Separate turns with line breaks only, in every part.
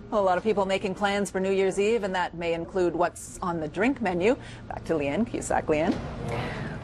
Well, a lot of people making plans for New Year's Eve, and that may include what's on the drink menu. Back to Leanne Cusack. Leanne.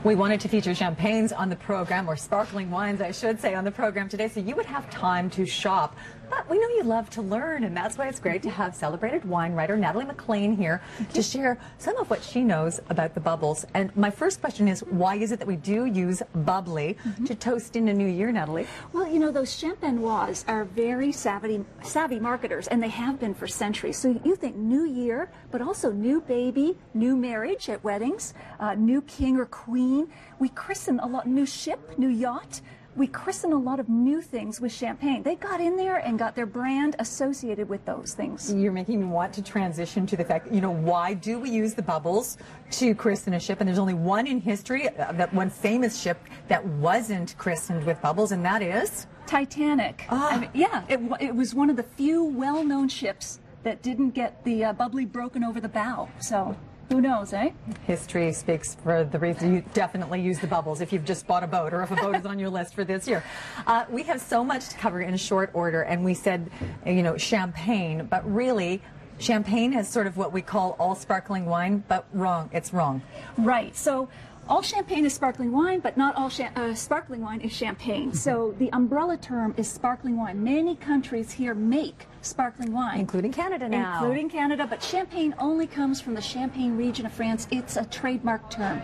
We wanted to feature champagnes on the program, or sparkling wines, I should say, on the program today, so you would have time to shop. But we know you love to learn, and that's why it's great to have celebrated wine writer Natalie Maclean here to share some of what she knows about the bubbles. And my first question is, why is it that we do use bubbly to toast in a new year, Natalie?
Well, you know, those champenois are very savvy marketers, and they have been for centuries. So you think new year, but also new baby, new marriage at weddings, new king or queen. We christen a lot, new ship, new yacht. We christen a lot of new things with champagne. They got in there and got their brand associated with those things.
You're making me want to transition to the fact, you know, why do we use the bubbles to christen a ship? And there's only one in history, that one famous ship that wasn't christened with bubbles, and that is?
Titanic. I mean, yeah, it was one of the few well-known ships that didn't get the bubbly broken over the bow. So who knows, eh? History
speaks for the reason you definitely use the bubbles if you've just bought a boat, or if a boat is on your list for this year. We have so much to cover in short order, and we said, you know, champagne, but really, champagne is sort of what we call all sparkling wine, but wrong. It's wrong.
Right. So all champagne is sparkling wine, but not all sparkling wine is champagne. So the umbrella term is sparkling wine. Many countries here make sparkling wine.
Including Canada now.
Including Canada, but champagne only comes from the Champagne region of France. It's a trademark term.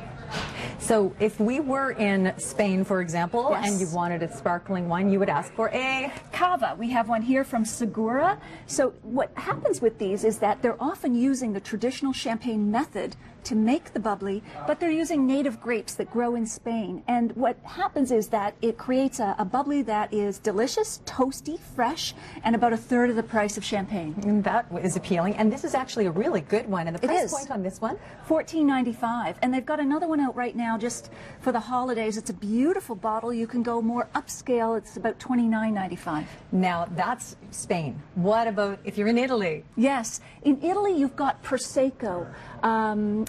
So if we were in Spain, for example,
yes,
and you wanted a sparkling wine, you would ask for a
cava. We have one here from Segura. So what happens with these is that they're often using the traditional champagne method to make the bubbly, but they're using native grapes that grow in Spain. And what happens is that it creates a bubbly that is delicious, toasty, fresh, and about a third of the price of champagne.
And that is appealing. And this is actually a really good one. And the price point on this one?
$14.95. And they've got another one out right now just for the holidays. It's a beautiful bottle. You can go more upscale. It's about $29.95.
Now, that's Spain. What about if you're in Italy?
Yes. In Italy, you've got Prosecco.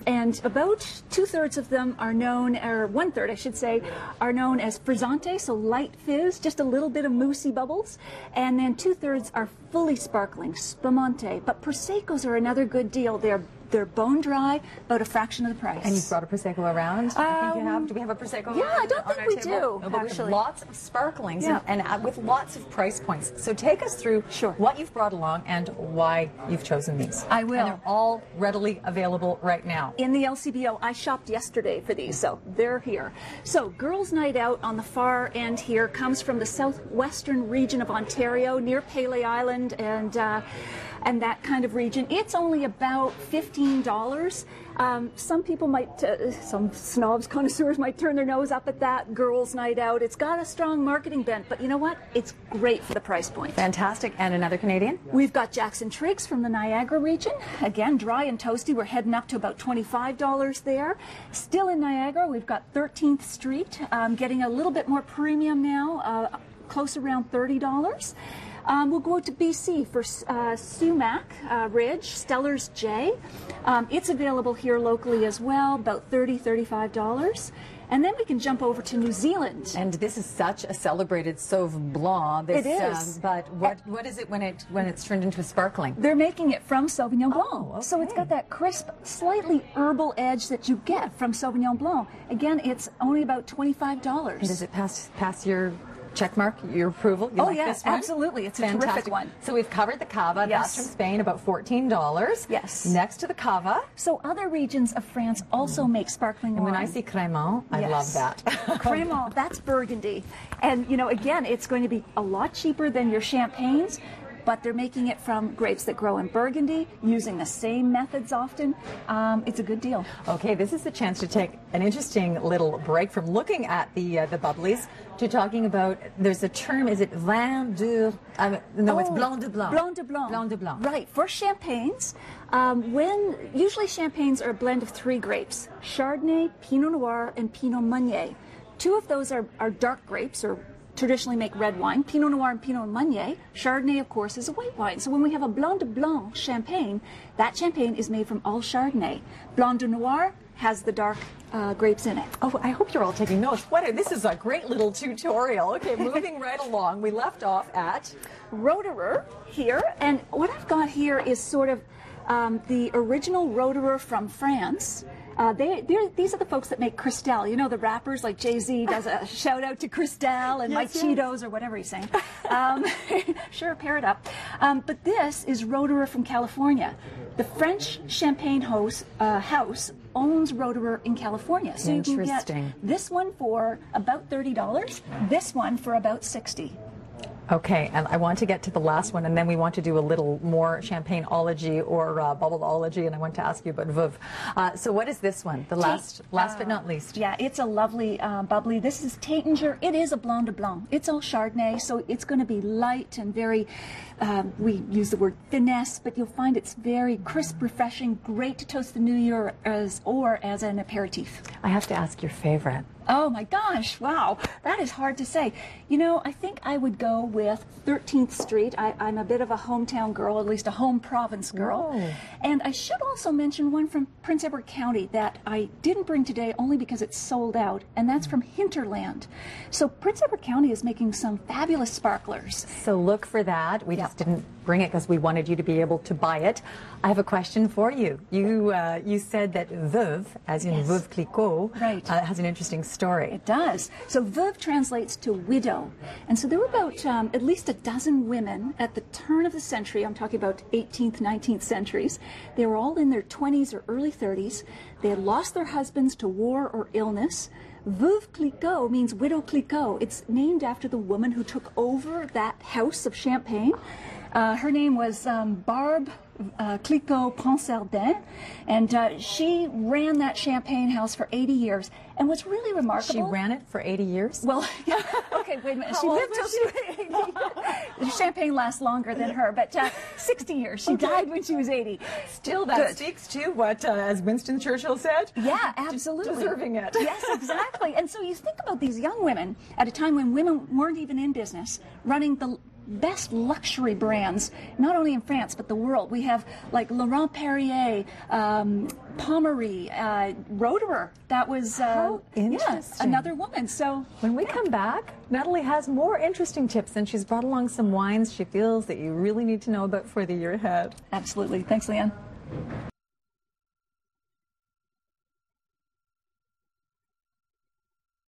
And about two-thirds of them are known, or one-third, I should say, are known as frizzante, so light fizz, just a little bit of moussey bubbles. And then two-thirds are fully sparkling, spumante. But Proseccos are another good deal. They're bone dry, about a fraction of the price.
And you've brought a Prosecco around? I think you have. Do we have a Prosecco?
Yeah, I don't think we do.
No, but with lots of sparklings, yeah, and with lots of price points. So take us through what you've brought along and why you've chosen these.
I will.
And they're all readily available right now.
In the LCBO, I shopped yesterday for these, so they're here. So Girls' Night Out on the far end here comes from the southwestern region of Ontario, near Pele Island and that kind of region. It's only about $15. Some people might, some snobs, connoisseurs might turn their nose up at that. Girls' Night Out. It's got a strong marketing bent, but you know what? It's great for the price point.
Fantastic. And another Canadian?
We've got Jackson Triggs from the Niagara region. Again, dry and toasty. We're heading up to about $25 there. Still in Niagara, we've got 13th Street, getting a little bit more premium now, close around $30. We'll go to BC for Sumac Ridge, Stellar's J. It's available here locally as well, about $30, $35. And then we can jump over to New Zealand.
And this is such a celebrated Sauv Blanc.
It is.
But what is it when it's turned into a sparkling?
They're making it from Sauvignon Blanc.
Oh, okay.
So it's got that crisp, slightly herbal edge that you get from Sauvignon Blanc. Again, it's only about $25.
And does it pass your check mark, your approval? You
yes, absolutely. It's a terrific one.
So we've covered the cava. That's from Spain, about $14.
Yes.
Next to the cava.
So other regions of France also make sparkling wine.
And when I see cremant, I love that.
Cremant, that's Burgundy. And, you know, again, it's going to be a lot cheaper than your champagnes, but they're making it from grapes that grow in Burgundy, using the same methods often. It's a good deal.
Okay, this is the chance to take an interesting little break from looking at the bubblies to talking about, there's a term, is it vin de, it's blanc de blanc.
Blanc de blanc.
Blanc de blanc.
Right, for champagnes, usually champagnes are a blend of three grapes, Chardonnay, Pinot Noir, and Pinot Meunier. Two of those are dark grapes, or traditionally make red wine, Pinot Noir and Pinot Meunier. Chardonnay, of course, is a white wine. So when we have a Blanc de Blanc champagne, that champagne is made from all Chardonnay. Blanc de Noir has the dark grapes in it.
Oh, I hope you're all taking notes. This is a great little tutorial. Okay, moving right along. We left off at
Roederer here, and what I've got here is sort of the original Roederer from France. These are the folks that make Cristal. You know, the rappers, like Jay-Z does a shout out to Cristal and Mike Cheetos or whatever he's saying. Sure, pair it up. But this is Roederer from California. The French champagne house owns Roederer in California. So you can get this one for about $30, this one for about $60.
Okay, and I want to get to the last one, and then we want to do a little more champagneology or bubbleology, and I want to ask you about Veuve. So what is this one, the last but not least?
Yeah, it's a lovely bubbly. This is Taittinger. It is a Blanc de Blanc. It's all Chardonnay, so it's going to be light and very, we use the word finesse, but you'll find it's very crisp, refreshing, great to toast the New Year or as an aperitif.
I have to ask your favorite.
Oh my gosh, wow, that is hard to say. You know, I think I would go with 13th Street. I'm a bit of a hometown girl, at least a home province girl.
Whoa.
And I should also mention one from Prince Edward County that I didn't bring today only because it's sold out, and that's from Hinterland. So Prince Edward County is making some fabulous sparklers.
So look for that. We just didn't bring it because we wanted you to be able to buy it. I have a question for you. You said that Veuve, as in Veuve Clicquot, has an interesting story.
It does. So Veuve translates to widow. And so there were about at least a dozen women at the turn of the century. I'm talking about 18th, 19th centuries. They were all in their 20s or early 30s. They had lost their husbands to war or illness. Veuve Clicquot means widow Clicquot. It's named after the woman who took over that house of champagne. Her name was Barbe Clicquot Ponsardin, and she ran that champagne house for 80 years. And what's really remarkable...
She ran it for 80 years?
Well, okay, wait a minute. She lived till she was 80. Champagne lasts longer than her, but 60 years. She died when she was 80.
Still, that speaks to what, as Winston Churchill said?
Yeah, absolutely.
Deserving it.
Yes, exactly. And so you think about these young women at a time when women weren't even in business, running the best luxury brands, not only in France, but the world. We have like Laurent Perrier, Pommery, Roederer. That was another woman. So
when we come back, Natalie has more interesting tips, and she's brought along some wines she feels that you really need to know about for the year ahead.
Absolutely. Thanks, Leanne.